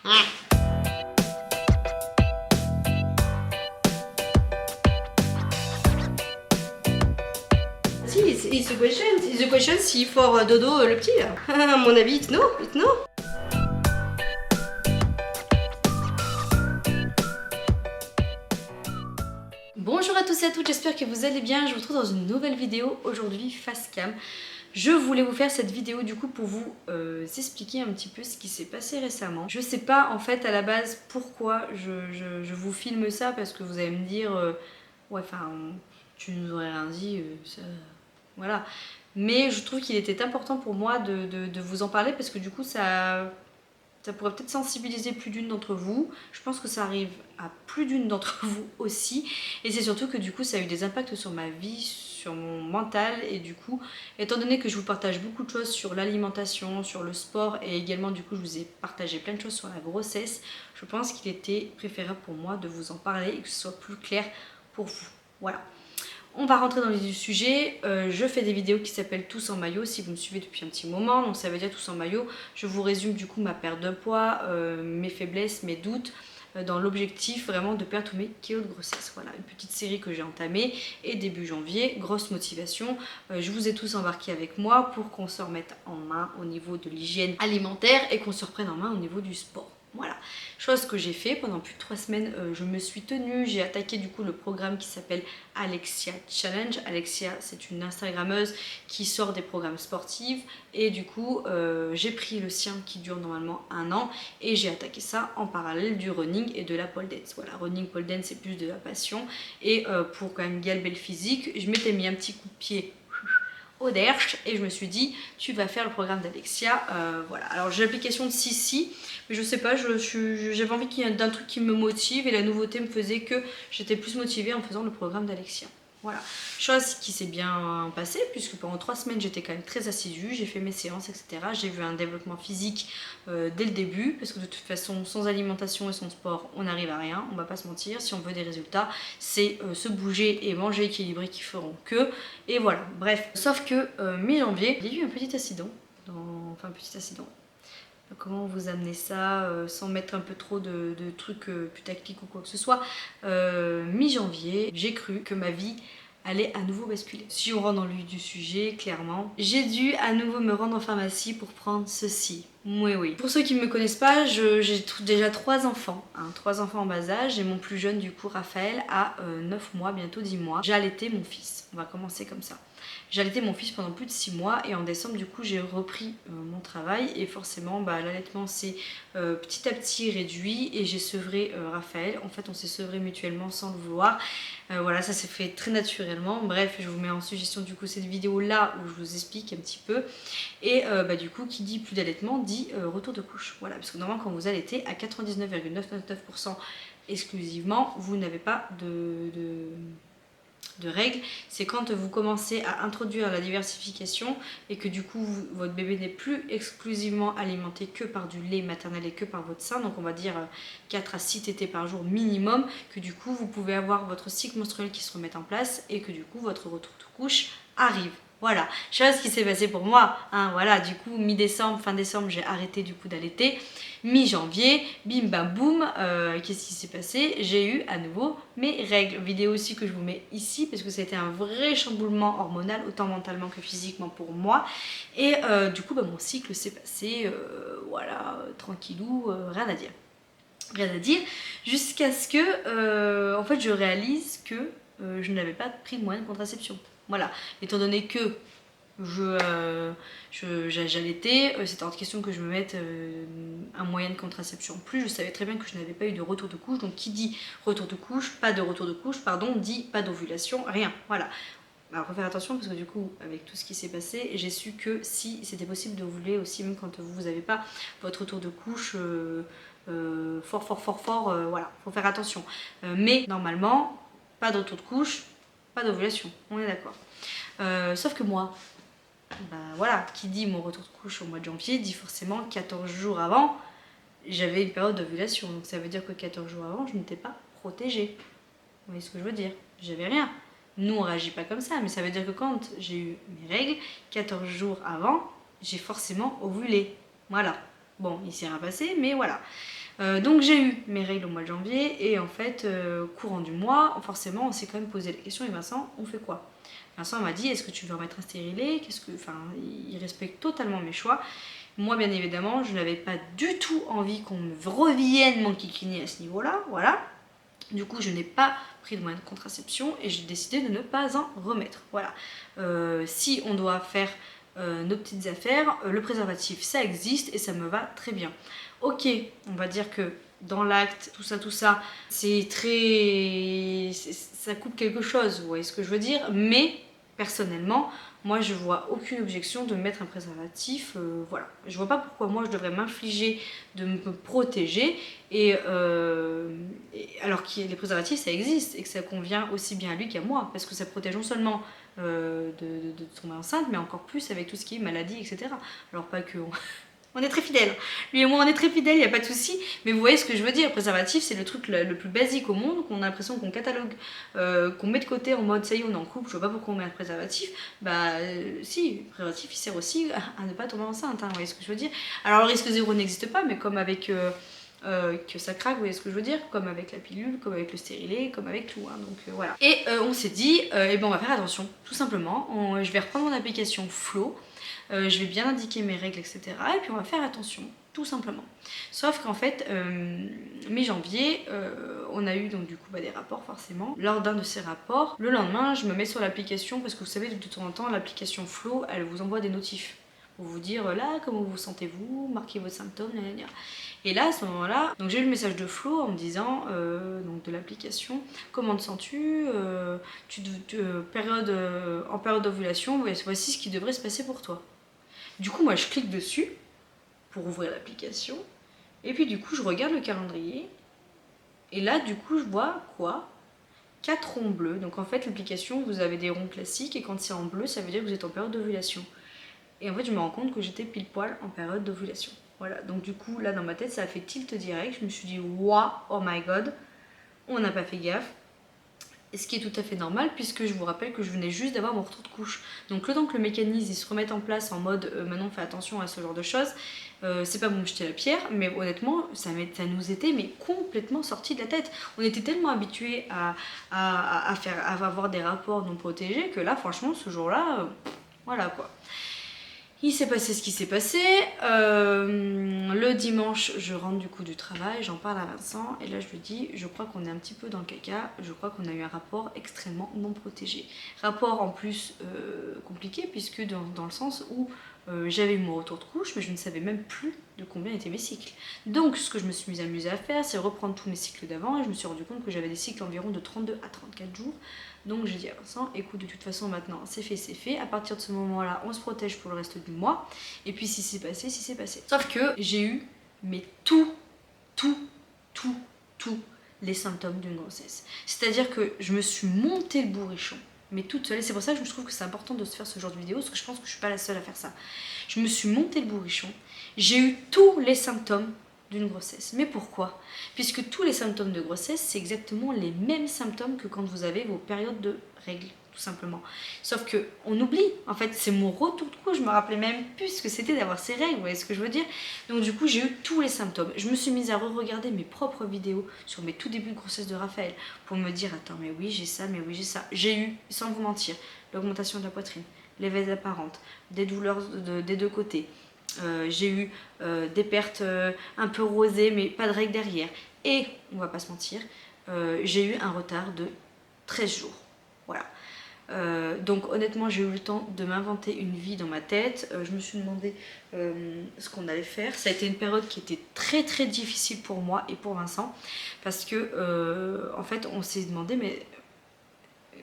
Si, it's the question si for dodo le petit là. À mon avis, it's no. Bonjour à tous et à toutes, j'espère que vous allez bien. Je vous retrouve dans une nouvelle vidéo aujourd'hui face cam. Je voulais vous faire cette vidéo du coup pour vous expliquer un petit peu ce qui s'est passé récemment. Je sais pas en fait à la base pourquoi je vous filme ça, parce que vous allez me dire ouais enfin tu nous aurais rien dit, ça, voilà. Mais je trouve qu'il était important pour moi de vous en parler, parce que du coup ça pourrait peut-être sensibiliser plus d'une d'entre vous. Je pense que ça arrive à plus d'une d'entre vous aussi. Et c'est surtout que du coup ça a eu des impacts sur ma vie, sur mon mental. Et du coup, étant donné que je vous partage beaucoup de choses sur l'alimentation, sur le sport, et également du coup je vous ai partagé plein de choses sur la grossesse, je pense qu'il était préférable pour moi de vous en parler et que ce soit plus clair pour vous. Voilà. On va rentrer dans le vif du sujet. Je fais des vidéos qui s'appellent Tous en maillot si vous me suivez depuis un petit moment. Donc ça veut dire Tous en maillot. Je vous résume du coup ma perte de poids, mes faiblesses, mes doutes, dans l'objectif vraiment de perdre tous mes kilos de grossesse. Voilà, une petite série que j'ai entamée et début janvier, grosse motivation. Je vous ai tous embarqués avec moi pour qu'on se remette en main au niveau de l'hygiène alimentaire et qu'on se reprenne en main au niveau du sport. Voilà, chose que j'ai fait pendant plus de 3 semaines, je me suis tenue, j'ai attaqué du coup le programme qui s'appelle Alexia Challenge. Alexia, c'est une Instagrammeuse qui sort des programmes sportifs, et du coup j'ai pris le sien qui dure normalement 1 an et j'ai attaqué ça en parallèle du running et de la pole dance. Voilà, running, pole dance c'est plus de la passion, et pour quand même galber le physique, je m'étais mis un petit coup de pied au derche et je me suis dit tu vas faire le programme d'Alexia. Voilà, alors j'ai l'application de Sissi, mais je sais pas, j'avais envie d'un truc qui me motive, et la nouveauté me faisait que j'étais plus motivée en faisant le programme d'Alexia. Voilà, chose qui s'est bien passée puisque pendant 3 semaines j'étais quand même très assidue, j'ai fait mes séances etc. J'ai vu un développement physique dès le début, parce que de toute façon sans alimentation et sans sport on n'arrive à rien, on va pas se mentir. Si on veut des résultats, c'est se bouger et manger équilibré qui feront que, et voilà, bref. Sauf que mi-janvier, j'ai eu un petit accident, enfin un petit accident. Comment vous amener ça sans mettre un peu trop de trucs putaclic ou quoi que ce soit. Mi-janvier, j'ai cru que ma vie allait à nouveau basculer. Si on rentre dans le vif du sujet, clairement, j'ai dû à nouveau me rendre en pharmacie pour prendre ceci. Oui. Pour ceux qui ne me connaissent pas, j'ai déjà 3 enfants, hein, 3 enfants en bas âge, et mon plus jeune du coup, Raphaël, a 9 mois, bientôt 10 mois. J'ai allaité mon fils, on va commencer comme ça. J'ai allaité mon fils pendant plus de 6 mois, et en décembre du coup j'ai repris mon travail, et forcément l'allaitement s'est petit à petit réduit, et j'ai sevré Raphaël. En fait on s'est sevré mutuellement sans le vouloir. Voilà, ça s'est fait très naturellement. Bref, je vous mets en suggestion du coup cette vidéo là où je vous explique un petit peu. Et du coup qui dit plus d'allaitement dit retour de couche. Voilà, parce que normalement quand vous allaitez à 99,999% exclusivement, vous n'avez pas de règles. C'est quand vous commencez à introduire la diversification et que du coup votre bébé n'est plus exclusivement alimenté que par du lait maternel et que par votre sein, donc on va dire 4 à 6 tétés par jour minimum, que du coup vous pouvez avoir votre cycle menstruel qui se remette en place, et que du coup votre retour de couche arrive. Voilà, chose qui s'est passée pour moi, hein, voilà, du coup mi-décembre, fin décembre j'ai arrêté du coup d'allaiter. Mi-janvier, bim bam boum, qu'est-ce qui s'est passé? J'ai eu à nouveau mes règles. Vidéo aussi que je vous mets ici parce que ça a été un vrai chamboulement hormonal, autant mentalement que physiquement pour moi. Et du coup mon cycle s'est passé, voilà, tranquillou, rien à dire. Rien à dire, jusqu'à ce que en fait je réalise que je n'avais pas pris de moyen de contraception. Voilà, étant donné que j'allaitais, c'était hors de question que je me mette un moyen de contraception en plus. Je savais très bien que je n'avais pas eu de retour de couche, donc qui dit retour de couche, pas de retour de couche, pardon, dit pas d'ovulation, rien, voilà. Alors faut faire attention parce que du coup avec tout ce qui s'est passé, j'ai su que si c'était possible d'ovuler aussi même quand vous n'avez pas votre retour de couche fort, voilà, faut faire attention. Mais normalement, pas de retour de couche, pas d'ovulation, on est d'accord. Sauf que moi, voilà, qui dit mon retour de couche au mois de janvier, dit forcément 14 jours avant, j'avais une période d'ovulation. Donc ça veut dire que 14 jours avant, je n'étais pas protégée. Vous voyez ce que je veux dire? J'avais rien. Nous, on réagit pas comme ça, mais ça veut dire que quand j'ai eu mes règles, 14 jours avant, j'ai forcément ovulé. Voilà. Bon, il s'est rien passé, mais voilà. Donc j'ai eu mes règles au mois de janvier et en fait, courant du mois, forcément on s'est quand même posé la question, et Vincent, on fait quoi? Vincent m'a dit, est-ce que tu veux remettre un stérilet? Enfin, il respecte totalement mes choix. Moi, bien évidemment, je n'avais pas du tout envie qu'on me revienne m'enquiquiner à ce niveau-là, voilà. Du coup, je n'ai pas pris de moyen de contraception et j'ai décidé de ne pas en remettre, voilà. Si on doit faire nos petites affaires, le préservatif, ça existe et ça me va très bien. Ok, on va dire que dans l'acte, tout ça, c'est très... ça coupe quelque chose, vous voyez ce que je veux dire, mais personnellement, moi je vois aucune objection de mettre un préservatif, voilà. Je vois pas pourquoi moi je devrais m'infliger de me protéger alors que les préservatifs ça existe et que ça convient aussi bien à lui qu'à moi, parce que ça protège non seulement de tomber enceinte, mais encore plus avec tout ce qui est maladie, etc. Alors pas que... On est très fidèles. Lui et moi, on est très fidèles, il n'y a pas de souci. Mais vous voyez ce que je veux dire. Le préservatif, c'est le truc le plus basique au monde, qu'on a l'impression qu'on catalogue, qu'on met de côté en mode ça y est, on est en couple, je vois pas pourquoi on met un préservatif. Bah, si, le préservatif, il sert aussi à ne pas tomber enceinte, hein, vous voyez ce que je veux dire. Alors, le risque zéro n'existe pas, mais comme avec. Que ça craque, vous voyez ce que je veux dire, comme avec la pilule, comme avec le stérilet, comme avec tout, hein, donc voilà. Et on s'est dit, eh ben on va faire attention, tout simplement. Je vais reprendre mon application Flow. Je vais bien indiquer mes règles, etc. Et puis on va faire attention, tout simplement. Sauf qu'en fait, mi-janvier, on a eu donc du coup des rapports forcément. Lors d'un de ces rapports, le lendemain, je me mets sur l'application parce que vous savez, de temps en temps, l'application Flow, elle vous envoie des notifs pour vous dire là, comment vous sentez-vous, marquez vos symptômes, etc. Et là, à ce moment-là, donc j'ai eu le message de Flo en me disant, donc de l'application, comment te sens-tu, en période d'ovulation, voici ce qui devrait se passer pour toi. Du coup, moi, je clique dessus pour ouvrir l'application. Et puis, du coup, je regarde le calendrier. Et là, du coup, je vois quoi? 4 ronds bleus. Donc, en fait, l'application, vous avez des ronds classiques. Et quand c'est en bleu, ça veut dire que vous êtes en période d'ovulation. Et en fait, je me rends compte que j'étais pile poil en période d'ovulation. Voilà. Donc, du coup, là, dans ma tête, ça a fait tilt direct. Je me suis dit, waouh, oh my god, on n'a pas fait gaffe. Et ce qui est tout à fait normal, puisque je vous rappelle que je venais juste d'avoir mon retour de couche. Donc le temps que le mécanisme il se remette en place en mode maintenant on fait attention à ce genre de choses, c'est pas pour me jeter la pierre, mais honnêtement ça nous était mais complètement sorti de la tête. On était tellement habitués à avoir des rapports non protégés que là franchement ce jour-là, voilà quoi. Il s'est passé ce qui s'est passé. Le dimanche, je rentre du coup du travail, j'en parle à Vincent et là je lui dis, je crois qu'on est un petit peu dans le caca, je crois qu'on a eu un rapport extrêmement non protégé. Rapport en plus compliqué puisque dans le sens où j'avais eu mon retour de couche mais je ne savais même plus de combien étaient mes cycles. Donc ce que je me suis amusée à faire, c'est reprendre tous mes cycles d'avant et je me suis rendu compte que j'avais des cycles environ de 32 à 34 jours. Donc j'ai dit à Vincent, écoute, de toute façon maintenant c'est fait, à partir de ce moment-là on se protège pour le reste du mois, et puis si c'est passé, si c'est passé. Sauf que j'ai eu, mais tous les symptômes d'une grossesse. C'est-à-dire que je me suis monté le bourrichon, mais toute seule, et c'est pour ça que je trouve que c'est important de se faire ce genre de vidéo, parce que je pense que je suis pas la seule à faire ça. Je me suis monté le bourrichon, j'ai eu tous les symptômes d'une grossesse. Mais pourquoi? Puisque tous les symptômes de grossesse, c'est exactement les mêmes symptômes que quand vous avez vos périodes de règles, tout simplement. Sauf que on oublie, en fait, c'est mon retour de couche, je me rappelais même plus ce que c'était d'avoir ces règles, vous voyez ce que je veux dire? Donc du coup, j'ai eu tous les symptômes. Je me suis mise à re-regarder mes propres vidéos sur mes tout débuts de grossesse de Raphaël pour me dire, attends, mais oui, j'ai ça, mais oui, j'ai ça. J'ai eu, sans vous mentir, l'augmentation de la poitrine, les vesses apparentes, des douleurs des deux côtés. J'ai eu des pertes un peu rosées mais pas de règles derrière et on va pas se mentir, j'ai eu un retard de 13 jours, voilà. Donc honnêtement j'ai eu le temps de m'inventer une vie dans ma tête. Je me suis demandé ce qu'on allait faire. Ça a été une période qui était très difficile pour moi et pour Vincent parce que en fait on s'est demandé mais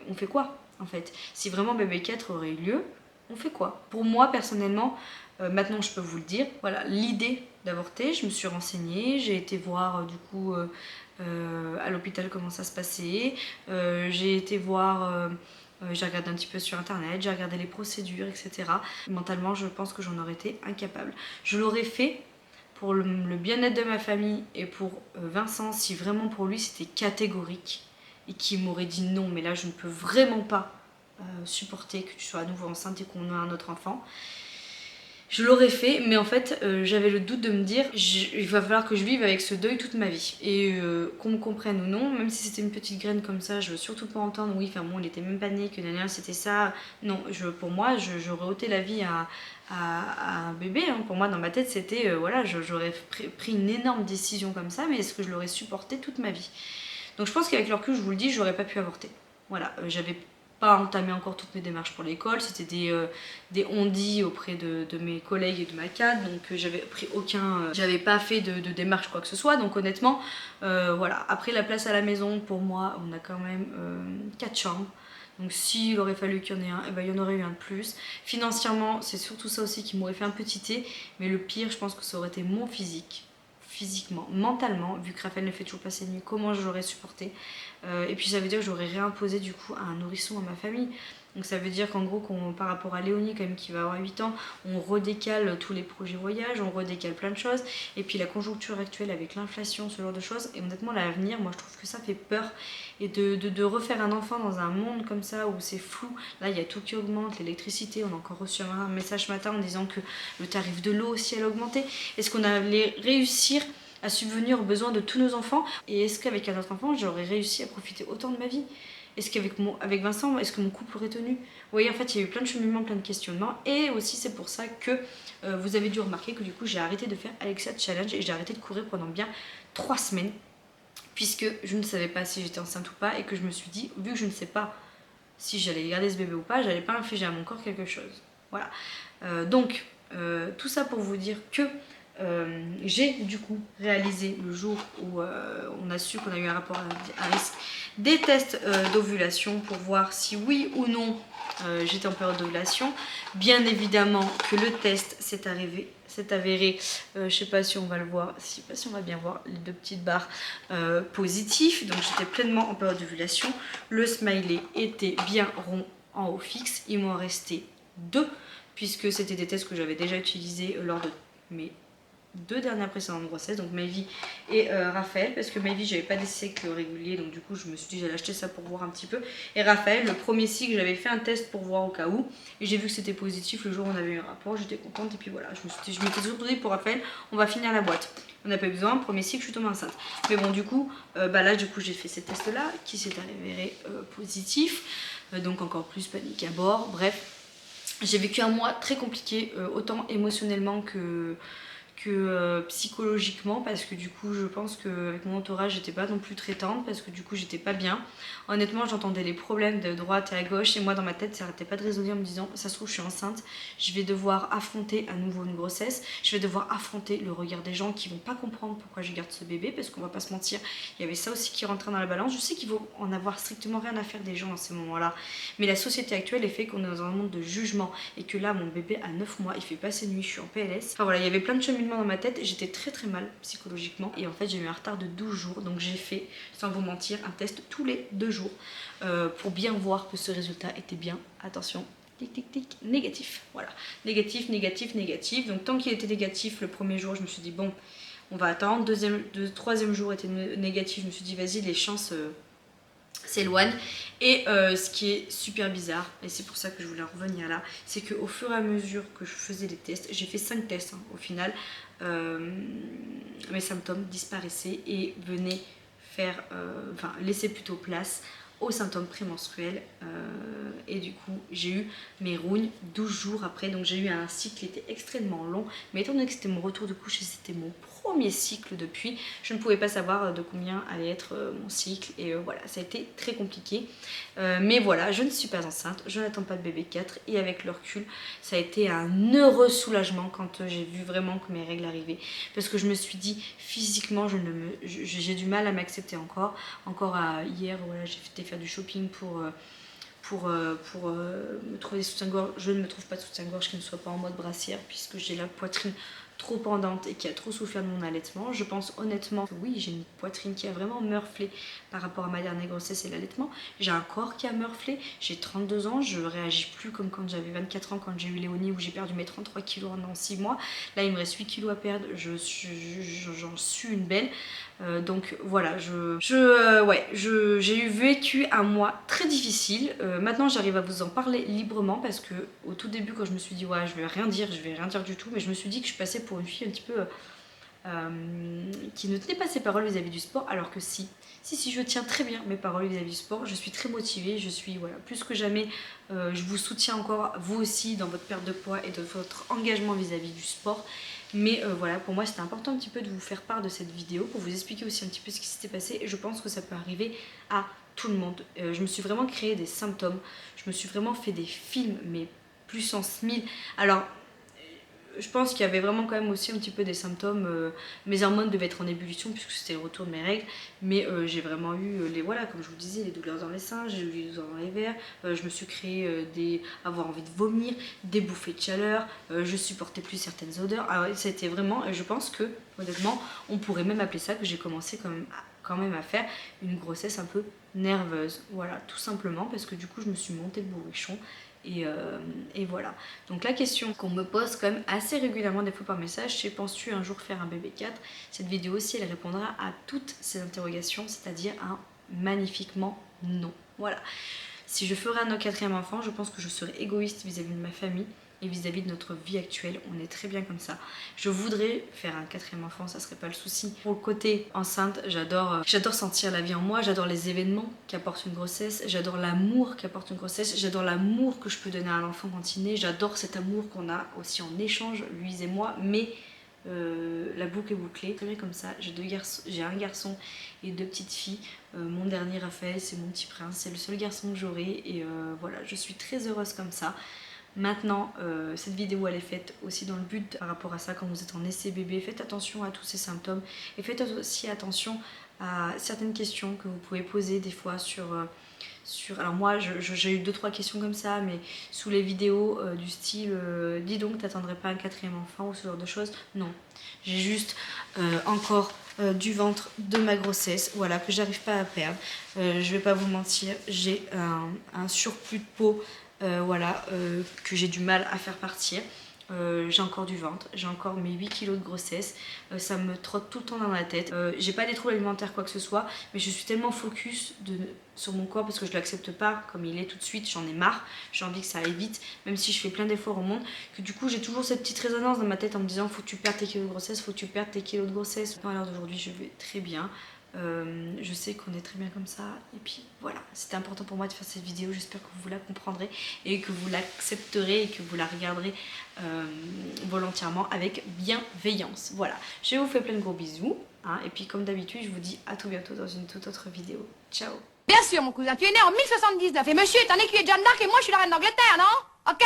on fait quoi en fait? Si vraiment bébé 4 aurait eu lieu, on fait quoi? Pour moi personnellement, maintenant je peux vous le dire, voilà, l'idée d'avorter, je me suis renseignée, j'ai été voir du coup à l'hôpital comment ça se passait, j'ai été voir, j'ai regardé un petit peu sur internet, j'ai regardé les procédures, etc. Mentalement je pense que j'en aurais été incapable. Je l'aurais fait pour le bien-être de ma famille et pour Vincent si vraiment pour lui c'était catégorique et qu'il m'aurait dit non mais là je ne peux vraiment pas supporter que tu sois à nouveau enceinte et qu'on ait un autre enfant. Je l'aurais fait, mais en fait j'avais le doute de me dire il va falloir que je vive avec ce deuil toute ma vie. Et qu'on me comprenne ou non, même si c'était une petite graine comme ça, je veux surtout pas entendre oui, enfin bon, il était même pas né, que dernière c'était ça. Non, pour moi, j'aurais ôté la vie à un bébé. Hein. Pour moi, dans ma tête, c'était voilà, j'aurais pris une énorme décision comme ça, mais est-ce que je l'aurais supporté toute ma vie? Donc je pense qu'avec le recul, je vous le dis, j'aurais pas pu avorter. Voilà, j'avais pas entamé encore toutes mes démarches pour l'école, c'était des on-dit auprès de mes collègues et de ma cadre, donc j'avais pris j'avais pas fait de démarche quoi que ce soit, donc honnêtement, voilà. Après la place à la maison, pour moi, on a quand même 4 chambres. Donc s'il aurait fallu qu'il y en ait un, eh ben, il y en aurait eu un de plus. Financièrement, c'est surtout ça aussi qui m'aurait fait un petit thé, mais le pire, je pense que ça aurait été mon physique. Physiquement, mentalement, vu que Raphaël ne fait toujours pas ses nuits, comment j'aurais supporté. Et puis ça veut dire que j'aurais réimposé du coup un nourrisson à ma famille. Donc ça veut dire qu'en gros, par rapport à Léonie quand même qui va avoir 8 ans, on redécale tous les projets voyage, on redécale plein de choses. Et puis la conjoncture actuelle avec l'inflation, ce genre de choses. Et honnêtement, l'avenir, moi je trouve que ça fait peur. Et de refaire un enfant dans un monde comme ça où c'est flou. Là, il y a tout qui augmente, l'électricité. On a encore reçu un message ce matin en disant que le tarif de l'eau aussi allait augmenter. Est-ce qu'on allait réussir à subvenir aux besoins de tous nos enfants? Et est-ce qu'avec un autre enfant, j'aurais réussi à profiter autant de ma vie? Est-ce qu'avec avec Vincent, est-ce que mon couple aurait tenu? Vous voyez, en fait, il y a eu plein de cheminements, plein de questionnements. Et aussi, c'est pour ça que vous avez dû remarquer que du coup, j'ai arrêté de faire Alexa Challenge et j'ai arrêté de courir pendant bien 3 semaines. Puisque je ne savais pas si j'étais enceinte ou pas et que je me suis dit, vu que je ne sais pas si j'allais garder ce bébé ou pas, j'allais pas infliger à mon corps quelque chose. Voilà. Donc, tout ça pour vous dire que j'ai du coup réalisé le jour où on a su qu'on a eu un rapport à risque des tests d'ovulation pour voir si oui ou non j'étais en période d'ovulation. Bien évidemment que le test s'est avéré, je sais pas si on va le voir, je sais pas si on va bien voir les 2 petites barres positifs. Donc j'étais pleinement en période d'ovulation. Le smiley était bien rond en haut fixe. Il m'en restait 2 puisque c'était des tests que j'avais déjà utilisés lors de mes 2 dernières précédentes grossesses, donc Maëvy et Raphaël, parce que Maëvy j'avais pas des cycles réguliers, donc du coup je me suis dit j'allais acheter ça pour voir un petit peu. Et Raphaël, le premier cycle, j'avais fait un test pour voir au cas où, et j'ai vu que c'était positif le jour où on avait eu un rapport, j'étais contente, et puis voilà, je m'étais surtout dit pour Raphaël, on va finir la boîte. On n'a pas eu besoin, premier cycle, je suis tombée enceinte. Mais bon, du coup, là du coup j'ai fait ces tests là, qui s'est avéré positif, donc encore plus panique à bord, bref. J'ai vécu un mois très compliqué, autant émotionnellement que psychologiquement, parce que du coup je pense qu'avec mon entourage j'étais pas non plus très tendre, parce que du coup j'étais pas bien. Honnêtement, j'entendais les problèmes de droite et à gauche et moi dans ma tête ça arrêtait pas de résonner en me disant ça se trouve je suis enceinte, je vais devoir affronter à nouveau une grossesse, je vais devoir affronter le regard des gens qui vont pas comprendre pourquoi je garde ce bébé, parce qu'on va pas se mentir, il y avait ça aussi qui rentrait dans la balance. Je sais qu'il faut en avoir strictement rien à faire des gens dans ces moments là, mais la société actuelle est fait qu'on est dans un monde de jugement, et que là mon bébé a 9 mois, il fait pas ses nuits, je suis en PLS, enfin voilà, il y avait plein de cheminements dans ma tête, j'étais très mal psychologiquement, et en fait j'ai eu un retard de 12 jours, donc j'ai fait, sans vous mentir, un test tous les 2 jours pour bien voir que ce résultat était bien, attention, tic tic tic, négatif. Voilà, négatif, négatif, négatif. Donc tant qu'il était négatif le premier jour, je me suis dit bon, on va attendre. Troisième jour était négatif, je me suis dit vas-y, les chances s'éloignent. Et ce qui est super bizarre, et c'est pour ça que je voulais en revenir là, c'est qu'au fur et à mesure que je faisais les tests, j'ai fait 5 tests au final, mes symptômes disparaissaient et venaient faire, laisser plutôt place aux symptômes prémenstruels, et du coup j'ai eu mes rougnes 12 jours après, donc j'ai eu un cycle qui était extrêmement long, mais étant donné que c'était mon retour de couche et c'était mon premier cycle depuis, je ne pouvais pas savoir de combien allait être mon cycle, et voilà, ça a été très compliqué, mais voilà, je ne suis pas enceinte, je n'attends pas de bébé 4, et avec le recul ça a été un heureux soulagement quand j'ai vu vraiment que mes règles arrivaient, parce que je me suis dit physiquement j'ai du mal à m'accepter encore hier, voilà, j'ai été faire du shopping pour me trouver des soutiens-gorge. Je ne me trouve pas de soutien-gorge qui ne soit pas en mode brassière, puisque j'ai la poitrine trop pendante et qui a trop souffert de mon allaitement. Je pense honnêtement que oui, j'ai une poitrine qui a vraiment meurflé par rapport à ma dernière grossesse et l'allaitement. J'ai un corps qui a meurflé, j'ai 32 ans, je réagis plus comme quand j'avais 24 ans, quand j'ai eu Léonie, où j'ai perdu mes 33 kilos en 6 mois. Là il me reste 8 kilos à perdre, j'en suis une belle. Donc voilà, j'ai vécu un mois très difficile. Maintenant j'arrive à vous en parler librement parce que au tout début quand je me suis dit ouais je vais rien dire du tout, mais je me suis dit que je passais pour une fille un petit peu qui ne tenait pas ses paroles vis-à-vis du sport, alors que si je tiens très bien mes paroles vis-à-vis du sport, je suis très motivée, je suis voilà, plus que jamais, je vous soutiens encore vous aussi dans votre perte de poids et de votre engagement vis-à-vis du sport. Mais voilà, pour moi c'était important un petit peu de vous faire part de cette vidéo pour vous expliquer aussi un petit peu ce qui s'était passé, et je pense que ça peut arriver à tout le monde. Je me suis vraiment créé des symptômes, je me suis vraiment fait des films, mais puissance 1000. Alors je pense qu'il y avait vraiment quand même aussi un petit peu des symptômes. Mes hormones devaient être en ébullition puisque c'était le retour de mes règles, mais j'ai vraiment eu voilà, comme je vous disais, les douleurs dans les seins, j'ai eu les douleurs dans les vers, je me suis créé avoir envie de vomir, des bouffées de chaleur, je supportais plus certaines odeurs. Alors c'était vraiment, je pense que honnêtement on pourrait même appeler ça que j'ai commencé quand même à faire une grossesse un peu nerveuse, voilà, tout simplement parce que du coup je me suis montée de bourrichon. Et voilà. Donc la question qu'on me pose quand même assez régulièrement des fois par message, c'est penses-tu un jour faire un bébé 4? Cette vidéo aussi elle répondra à toutes ces interrogations, c'est-à-dire un magnifiquement non. Voilà. Si je ferais un quatrième enfant, je pense que je serais égoïste vis-à-vis de ma famille et vis-à-vis de notre vie actuelle. On est très bien comme ça. Je voudrais faire un quatrième enfant, ça serait pas le souci. Pour le côté enceinte, j'adore sentir la vie en moi, j'adore les événements qu'apporte une grossesse, j'adore l'amour qu'apporte une grossesse, j'adore l'amour que je peux donner à l'enfant quand il naît, j'adore cet amour qu'on a aussi en échange, lui et moi, mais la boucle est bouclée, très bien comme ça. J'ai un garçon et 2 petites filles. Mon dernier Raphaël, c'est mon petit prince, c'est le seul garçon que j'aurai, et voilà, je suis très heureuse comme ça. Maintenant, cette vidéo elle est faite aussi dans le but par rapport à ça, quand vous êtes en essai bébé, faites attention à tous ces symptômes et faites aussi attention à certaines questions que vous pouvez poser des fois alors moi j'ai eu 2-3 questions comme ça, mais sous les vidéos du style dis donc t'attendrais pas un quatrième enfant ou ce genre de choses. Non, j'ai juste encore du ventre de ma grossesse, voilà, que j'arrive pas à perdre. Je vais pas vous mentir, j'ai un surplus de peau, voilà, que j'ai du mal à faire partir. J'ai encore du ventre, j'ai encore mes 8 kilos de grossesse, ça me trotte tout le temps dans la tête. J'ai pas des troubles alimentaires quoi que ce soit, mais je suis tellement focus sur mon corps parce que je l'accepte pas comme il est tout de suite, j'en ai marre, j'ai envie que ça aille vite, même si je fais plein d'efforts au monde, que du coup j'ai toujours cette petite résonance dans ma tête en me disant faut que tu perdes tes kilos de grossesse, faut que tu perdes tes kilos de grossesse. À l'heure d'aujourd'hui je vais très bien. Je sais qu'on est très bien comme ça, et puis voilà, c'était important pour moi de faire cette vidéo. J'espère que vous la comprendrez et que vous l'accepterez et que vous la regarderez volontairement avec bienveillance. Voilà, je vous fais plein de gros bisous, hein, et puis comme d'habitude je vous dis à tout bientôt dans une toute autre vidéo. Ciao. Bien sûr mon cousin, tu es né en 1079 et monsieur est un écuyer de Jeanne d'Arc et moi je suis la reine d'Angleterre, non? Ok?